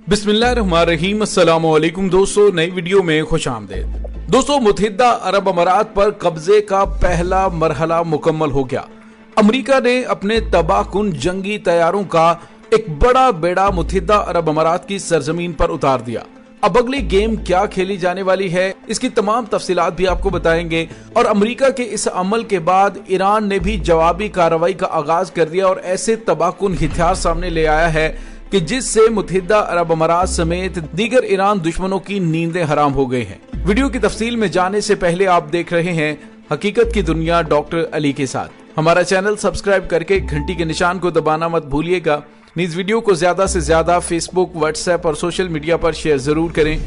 बिस्मिल्लाहिर्रहमानिर्रहीम। अस्सलाम वालेकुम दोस्तों, नई वीडियो में खुशामदीद। दोस्तों, मुत्तहिदा अरब अमारात पर कब्जे का पहला मरहला मुकम्मल हो गया। अमेरिका ने अपने तबाहकुन जंगी तैयारों का एक बड़ा बेड़ा मुत्तहिदा अरब अमारात की सरजमीन पर उतार दिया। अब अगली गेम क्या खेली जाने वाली है, इसकी तमाम तफसीलात भी आपको बताएंगे। और अमेरिका के इस अमल के बाद ईरान ने भी जवाबी कार्रवाई का आगाज कर दिया और ऐसे तबाहकुन हथियार सामने ले आया है कि जिससे मुत्तहिदा अरब अमारात समेत दीगर ईरान दुश्मनों की नींदें हराम हो गई हैं। वीडियो की तफसील में जाने से पहले आप देख रहे हैं हकीकत की दुनिया डॉक्टर अली के साथ। हमारा चैनल सब्सक्राइब करके घंटी के निशान को दबाना मत भूलिएगा। इस वीडियो को ज्यादा से ज्यादा फेसबुक, व्हाट्सएप और सोशल मीडिया पर शेयर जरूर करें।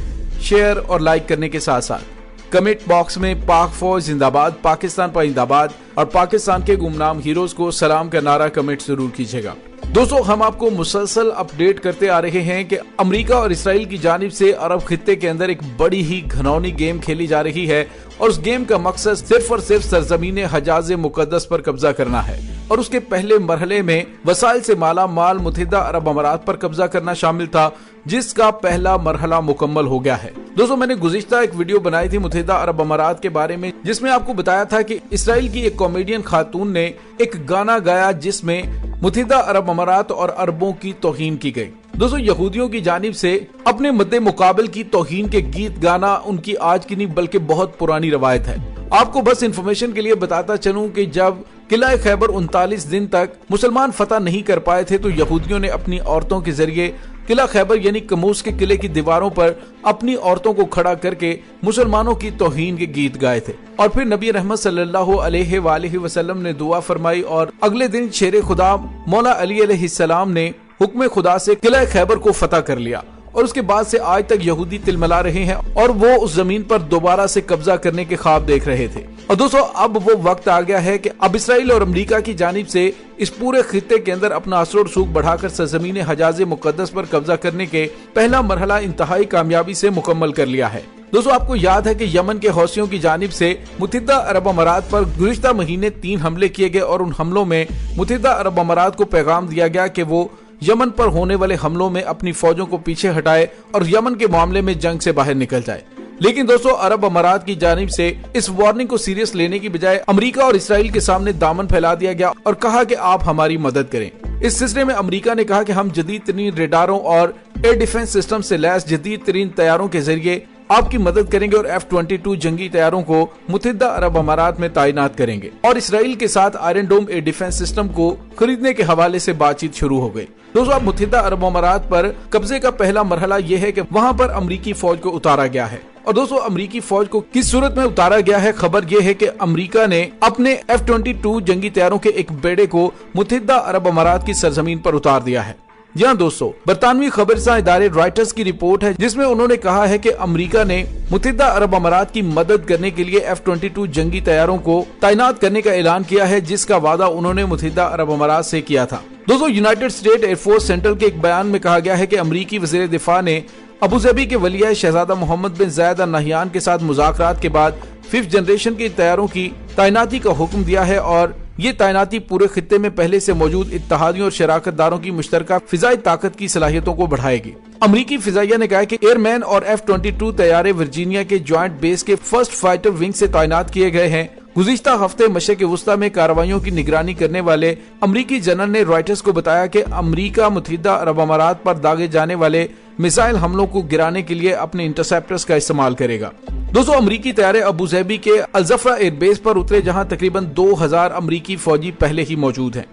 शेयर और लाइक करने के साथ साथ कमेंट बॉक्स में पाक फौज जिंदाबाद, पाकिस्तान पाइंदाबाद और पाकिस्तान के गुमनाम हीरोज को सलाम का नारा कमेंट जरूर कीजिएगा। दोस्तों, हम आपको मुसलसल अपडेट करते आ रहे हैं कि अमेरिका और इसराइल की जानिब से अरब खित्ते के अंदर एक बड़ी ही घिनौनी गेम खेली जा रही है और उस गेम का मकसद सिर्फ और सिर्फ सरजमीन हजाज मुकद्दस पर कब्जा करना है। और उसके पहले मरहले में वसाइल से माला माल मुत्तहिदा अरब अमारात पर कब्जा करना शामिल था, जिसका पहला मरहला मुकम्मल हो गया है। दोस्तों, मैंने गुज़िश्ता एक वीडियो बनाई थी मुत्तहिदा अरब अमारात के बारे में, जिसमें आपको बताया था कि इसराइल की एक कॉमेडियन खातून ने एक गाना गाया जिसमें मुत्तहिदा अरब अमारात और अरबों की तौहीन की गई। दोस्तों, यहूदियों की जानिब से अपने मद्दे मुकाबल की तौहीन के गीत गाना उनकी आज की नहीं बल्कि बहुत पुरानी रवायत है। आपको बस इंफॉर्मेशन के लिए बताता चलूं कि जब किला खैबर 39 दिन तक मुसलमान फतह नहीं कर पाए थे तो यहूदियों ने अपनी औरतों के जरिए किला खैबर यानी कमूस के किले की दीवारों पर अपनी औरतों को खड़ा करके मुसलमानों की तौहीन के गीत गाए थे। और फिर नबी रहमत सल्लल्लाहु अलैहि वसल्लम ने दुआ फरमाई और अगले दिन शेर खुदा मौला अली अलैहिस्सलाम ने हुक्म खुदा से किला खैबर को फतह कर लिया। और उसके बाद से आज तक यहूदी तिलमिला रहे हैं और वो उस जमीन पर दोबारा से कब्जा करने के ख्वाब देख रहे थे। और दोस्तों, अब वो वक्त आ गया है कि अब इसराइल और अमेरिका की जानिब से इस पूरे खित्ते के अंदर अपना असर और सूख बढ़ाकर सरजमीन हजाज मुकद्दस पर कब्जा करने के पहला मरहला इंतहाई कामयाबी से मुकम्मल कर लिया है। दोस्तों, आपको याद है कि यमन के हौसियों की जानिब से मुत्तहिदा अरब अमारात पर गुज़िश्ता महीने 3 हमले किए गए और उन हमलों में मुत्तहिदा अरब अमारात को पैगाम दिया गया कि वो यमन पर होने वाले हमलों में अपनी फौजों को पीछे हटाए और यमन के मामले में जंग से बाहर निकल जाए। लेकिन दोस्तों, अरब अमारात की जानिब से इस वार्निंग को सीरियस लेने की बजाय अमेरिका और इसराइल के सामने दामन फैला दिया गया और कहा कि आप हमारी मदद करें। इस सिलसिले में अमेरिका ने कहा कि हम जदीद तरीन रेडारों और एयर डिफेंस सिस्टम से लैस जदीद तरीन तैयारों के जरिए आपकी मदद करेंगे और F-22 जंगी तैयारों को मुत्तहिदा अरब अमारात में तैनात करेंगे। और इसराइल के साथ आयरन डोम एयर डिफेंस सिस्टम को खरीदने के हवाले से बातचीत शुरू हो गई। दोस्तों, अब मुत्तहिदा अरब अमारात पर कब्जे का पहला मरहला यह है कि वहां पर अमरीकी फौज को उतारा गया है। और दोस्तों, अमरीकी फौज को किस सूरत में उतारा गया है, खबर यह है कि अमरीका ने अपने F-22 जंगी तैयारों के एक बेड़े को मुत्तहिदा अरब अमारात की सरजमीन पर उतार दिया है। जी हाँ दोस्तों, बरतानवी खबरसां इदारे रॉयटर्स की रिपोर्ट है जिसमें उन्होंने कहा है कि अमेरिका ने मुत्तहिदा अरब अमारात की मदद करने के लिए F-22 जंगी तैयारों को तैनात करने का ऐलान किया है, जिसका वादा उन्होंने मुत्तहिदा अरब अमारात से किया था। दोस्तों, यूनाइटेड स्टेट एयरफोर्स सेंट्रल के एक बयान में कहा गया है कि अमरीकी वज़ीर दिफा ने अबू धाबी के वलिया शहजादा मोहम्मद बिन जायद अल नहयान के साथ मुज़ाकरात के बाद 5th जनरेशन के तैयारों की तैनाती का हुक्म दिया है और ये तैनाती पूरे खित्ते में पहले से मौजूद इत्तहादियों और शराकतदारों की मुश्तरका फिजाई ताकत की सलाहियतों को बढ़ाएगी। अमरीकी फिजाइया ने कहा कि एयरमैन और F-22 तैयारे वर्जीनिया के ज्वाइंट बेस के फर्स्ट फाइटर विंग से तैनात किए गए हैं। गुज़िश्ता हफ्ते मशरिक़ वुस्ता में कार्रवाइयों की निगरानी करने वाले अमरीकी जनरल ने रॉयटर्स को बताया कि अमरीका मुत्तहिदा अरब अमारात पर दागे जाने वाले मिसाइल हमलों को गिराने के लिए अपने इंटरसेप्टर्स का इस्तेमाल करेगा। दोस्तों, अमरीकी तैयारे अबू धाबी के अल-ज़फ़रा एयरबेस पर उतरे, जहां तकरीबन 2000 अमरीकी फौजी पहले ही मौजूद हैं।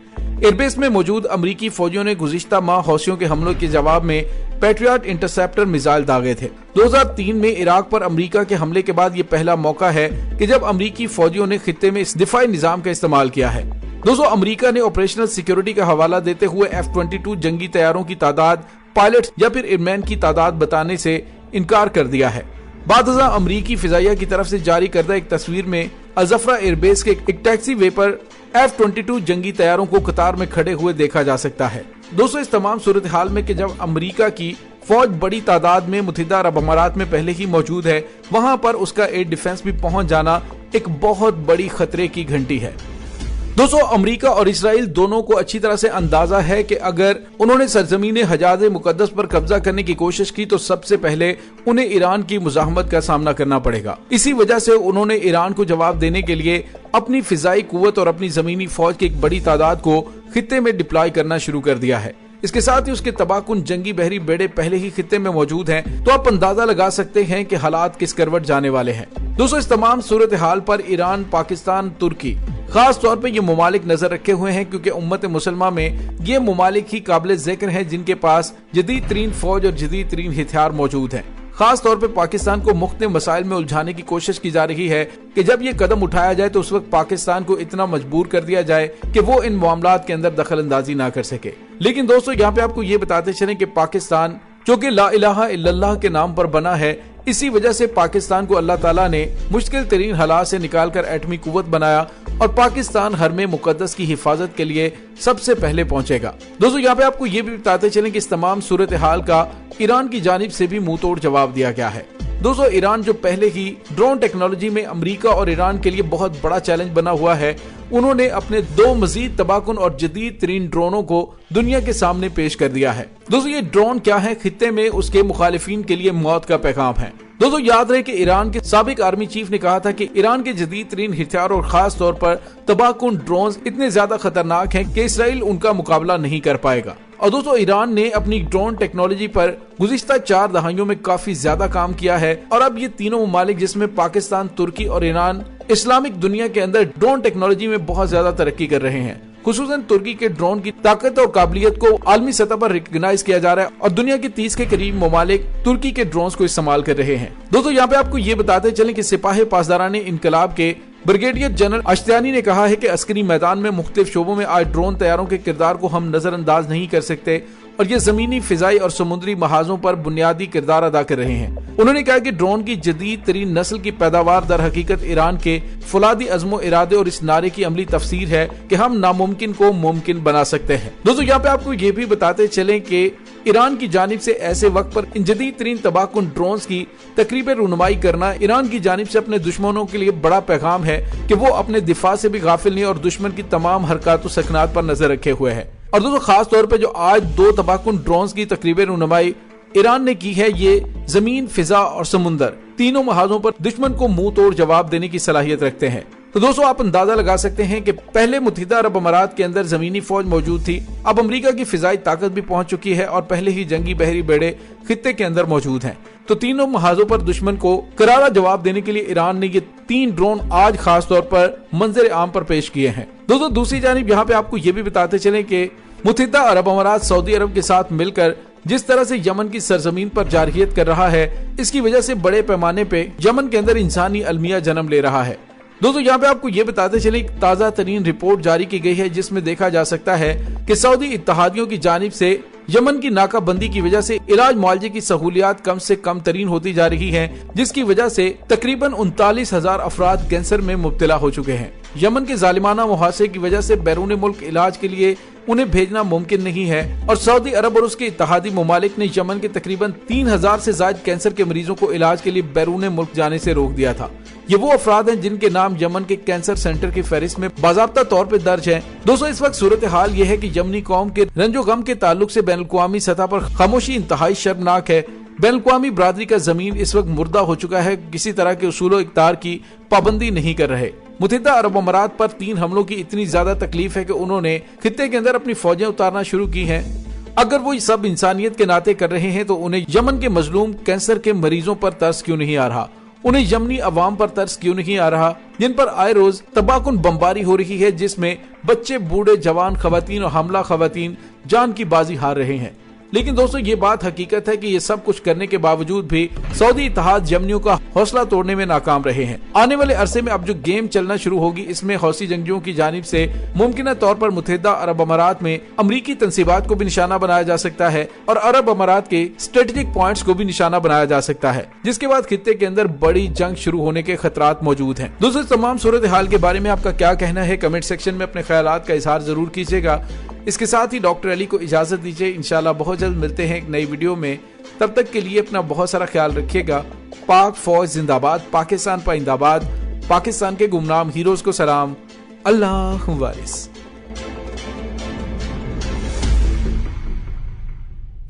एयरबेस में मौजूद अमरीकी फौजियों ने गुज़िश्ता माह हौसियों के हमलों के जवाब में पैट्रियट इंटरसेप्टर मिसाइल दागे थे। 2003 में इराक पर अमरीका के हमले के बाद ये पहला मौका है कि जब अमरीकी फौजियों ने खित्ते में इस दिफाई निजाम का इस्तेमाल किया है। दोस्तों, अमरीका ने ऑपरेशनल सिक्योरिटी का हवाला देते हुए F-22 जंगी तैयारों की तादाद, पायलट या फिर एयरमैन की तादाद बताने से इनकार कर दिया है। बादशाह अमरीकी फिजाइया की तरफ से जारी करदा एक तस्वीर में अल-ज़फ़रा एयरबेस के एक टैक्सी वे पर F-22 जंगी तैयारों को कतार में खड़े हुए देखा जा सकता है। दोस्तों, इस तमाम सूरत हाल में कि जब अमरीका की फौज बड़ी तादाद में मुत्तहिदा अरब अमारात में पहले ही मौजूद है, वहां पर उसका एयर डिफेंस भी पहुंच जाना एक बहुत बड़ी खतरे की घंटी है। दोस्तों अमेरिका और इसराइल दोनों को अच्छी तरह से अंदाजा है कि अगर उन्होंने सरजमीन हजाज मुकद्दस पर कब्जा करने की कोशिश की तो सबसे पहले उन्हें ईरान की मुजाहमत का सामना करना पड़ेगा। इसी वजह से उन्होंने ईरान को जवाब देने के लिए अपनी फिजाई कुव्वत और अपनी जमीनी फौज की एक बड़ी तादाद को खित्ते में डिप्लॉय करना शुरू कर दिया है। इसके साथ ही उसके तबाहकुन जंगी बहरी बेड़े पहले ही खित्ते में मौजूद हैं, तो आप अंदाजा लगा सकते हैं कि हालात किस करवट जाने वाले हैं। दोस्तों इस तमाम सूरत हाल पर ईरान, पाकिस्तान, तुर्की खास तौर पे ये मुमालिक नजर रखे हुए हैं, क्योंकि उम्मत मुसलमा में ये मुमालिक ही काबिल जिक्र हैं जिनके पास जदीद तरीन फौज और जदीद तरीन हथियार मौजूद हैं। खास तौर पे पाकिस्तान को मुख्तलिफ मसाइल में उलझाने की कोशिश की जा रही है कि जब ये कदम उठाया जाए तो उस वक्त पाकिस्तान को इतना मजबूर कर दिया जाए कि वो इन मामलात के अंदर दखल अंदाजी ना कर सके। लेकिन दोस्तों यहाँ पे आपको ये बताते चलें कि पाकिस्तान जो कि ला इलाहा इल्लल्लाह के नाम पर बना है, इसी वजह से पाकिस्तान को अल्लाह ताला ने मुश्किल तरीन हालात से निकालकर एटमी कुव्वत बनाया और पाकिस्तान हरमे मुकद्दस की हिफाजत के लिए सबसे पहले पहुंचेगा। दोस्तों यहाँ पे आपको ये भी बताते चलें कि इस तमाम सूरत हाल का ईरान की जानिब से भी मुंह तोड़ जवाब दिया गया है। दोस्तों ईरान जो पहले ही ड्रोन टेक्नोलॉजी में अमेरिका और ईरान के लिए बहुत बड़ा चैलेंज बना हुआ है, उन्होंने अपने 2 मजीद तबाहकुन और जदीद तरीन ड्रोनों को दुनिया के सामने पेश कर दिया है। दोस्तों ये ड्रोन क्या है, खित्ते में उसके मुखालिफिन के लिए मौत का पैगाम है। दोस्तों याद रहे कि ईरान के साबिक आर्मी चीफ ने कहा था कि ईरान के जदीद तरीन हथियार और खास तौर पर तबाहकुन ड्रोन इतने ज्यादा खतरनाक हैं कि इसराइल उनका मुकाबला नहीं कर पाएगा। और दोस्तों ईरान ने अपनी ड्रोन टेक्नोलॉजी पर गुज़िश्ता 4 दहाइयों में काफी ज्यादा काम किया है और अब ये तीनों ममालिक जिसमें पाकिस्तान, तुर्की और ईरान इस्लामिक दुनिया के अंदर ड्रोन टेक्नोलॉजी में बहुत ज्यादा तरक्की कर रहे हैं। खुसूसन तुर्की के ड्रोन की ताकत और काबिलियत को आलमी सतह पर रिकॉग्नाइज किया जा रहा है और दुनिया के 30 के करीब ममालिक तुर्की के ड्रोन को इस्तेमाल कर रहे हैं। दोस्तों यहाँ पे आपको ये बताते चलें कि सिपाही पासदारान इनकलाब के ब्रिगेडियर जनरल अश्तियानी ने कहा है कि अस्करी मैदान में मुख्तलिफ शोबों में आज ड्रोन तैयारों के किरदार को हम नजरअंदाज नहीं कर सकते और ये जमीनी, फिजाई और समुद्री महाजों पर बुनियादी किरदार अदा कर रहे हैं। उन्होंने कहा कि ड्रोन की जदीद तरीन नस्ल की पैदावार दर हकीकत ईरान के फुलादी अज़्मो इरादे और इस नारे की अमली तफसीर है कि हम नामुमकिन को मुमकिन बना सकते हैं। दोस्तों यहाँ पे आपको ये भी बताते चलें कि ईरान की जानिब से ऐसे वक्त पर इन जदीद तरीन तबाहकुन ड्रोन की तकरीबन रुनुमाई करना ईरान की जानिब से अपने दुश्मनों के लिए बड़ा पैगाम है कि वो अपने दिफा से भी गाफिल नहीं और दुश्मन की तमाम हरकत सकनात पर नजर रखे हुए है। और दोस्तों खास तौर पे जो आज 2 तबाहकुन ड्रोन की तकरीबन रुनुमाई ईरान ने की है, ये जमीन, फिजा और समुंदर तीनों महाजों पर दुश्मन को मुंह तोड़ जवाब देने की सलाहियत रखते हैं। तो दोस्तों आप अंदाजा लगा सकते हैं कि पहले मुत्तहिदा अरब अमारात के अंदर जमीनी फौज मौजूद थी, अब अमेरिका की फिजाई ताकत भी पहुंच चुकी है और पहले ही जंगी बहरी बेड़े खित्ते के अंदर मौजूद हैं। तो तीनों महाजों पर दुश्मन को करारा जवाब देने के लिए ईरान ने ये 3 ड्रोन आज खास तौर पर मंजर आम पर पेश किए हैं। दोस्तों दूसरी जानिब यहाँ पे आपको ये भी बताते चले कि मुत्तहिदा अरब अमारात सऊदी अरब के साथ मिलकर जिस तरह से यमन की सरजमीन पर जारहियत कर रहा है, इसकी वजह से बड़े पैमाने पे यमन के अंदर इंसानी अलमिया जन्म ले रहा है। दोस्तों यहाँ पे आपको ये बताते चले ताज़ा तरीन रिपोर्ट जारी की गई है जिसमें देखा जा सकता है कि सऊदी इत्तेहादियों की जानिब से यमन की नाकाबंदी की वजह से इलाज मुआवजे की सहूलियात कम से कम तरीन होती जा रही है, जिसकी वजह से तकरीबन 39,000 अफराद कैंसर में मुब्तला हो चुके हैं। यमन के जालिमाना मुहासे की वजह से बैरून मुल्क इलाज के लिए उन्हें भेजना मुमकिन नहीं है और सऊदी अरब और उसके इत्तेहादी ममालिक ने यमन के तकरीबन 3,000 से ज्यादा कैंसर के मरीजों को इलाज के लिए बैरून मुल्क जाने से रोक दिया था। ये वो अफराद हैं जिनके नाम यमन के कैंसर सेंटर की फहरिस्त में बाज़ाब्ता तौर पर दर्ज है। दोस्तों इस वक्त सूरत हाल ये है कि यमनी कौम के रंजो गम के ताल्लुक से बैनुल-अक़वामी सतह पर खामोशी इंतहाई शर्मनाक है। बैनुल-अक़वामी बरादरी का जमीन इस वक्त मुर्दा हो चुका है, किसी तरह के उसूल इक़्तिदार की पाबंदी नहीं कर रहे। मुत्तहिदा अरब अमारात पर 3 हमलों की इतनी ज्यादा तकलीफ है कि उन्होंने खित्ते के अंदर अपनी फौजें उतारना शुरू की हैं। अगर वो सब इंसानियत के नाते कर रहे हैं तो उन्हें यमन के मजलूम कैंसर के मरीजों पर तरस क्यों नहीं आ रहा, उन्हें यमनी अवाम पर तरस क्यों नहीं आ रहा जिन पर आए रोज तबाहकुन बमबारी हो रही है, जिसमें बच्चे, बूढ़े, जवान, खवातीन और हमला खवातीन जान की बाजी हार रहे हैं। लेकिन दोस्तों ये बात हकीकत है कि ये सब कुछ करने के बावजूद भी सऊदी इत्तेहाद यमनियों का हौसला तोड़ने में नाकाम रहे हैं। आने वाले अरसे में अब जो गेम चलना शुरू होगी, इसमें हौसी जंगजुओं की जानिब से मुमकिन तौर पर मुत्तहिदा अरब अमारात में अमरीकी तंसीबात को भी निशाना बनाया जा सकता है और अरब अमारात के स्ट्रेटेजिक पॉइंट्स को भी निशाना बनाया जा सकता है, जिसके बाद खित्ते के अंदर बड़ी जंग शुरू होने के खतरात मौजूद हैं। दोस्तों तमाम सूरत हाल के बारे में आपका क्या कहना है, कमेंट सेक्शन में अपने ख्यालात का इजहार जरूर कीजिएगा। इसके साथ ही डॉक्टर अली को इजाजत दीजिए, इंशाल्लाह बहुत जल्द मिलते हैं एक नई वीडियो में। तब तक के लिए अपना बहुत सारा ख्याल रखिएगा। पाक फौज जिंदाबाद, पाकिस्तान पाइंदाबाद, पाकिस्तान के गुमनाम हीरोज को सलाम। अल्लाह वारिस।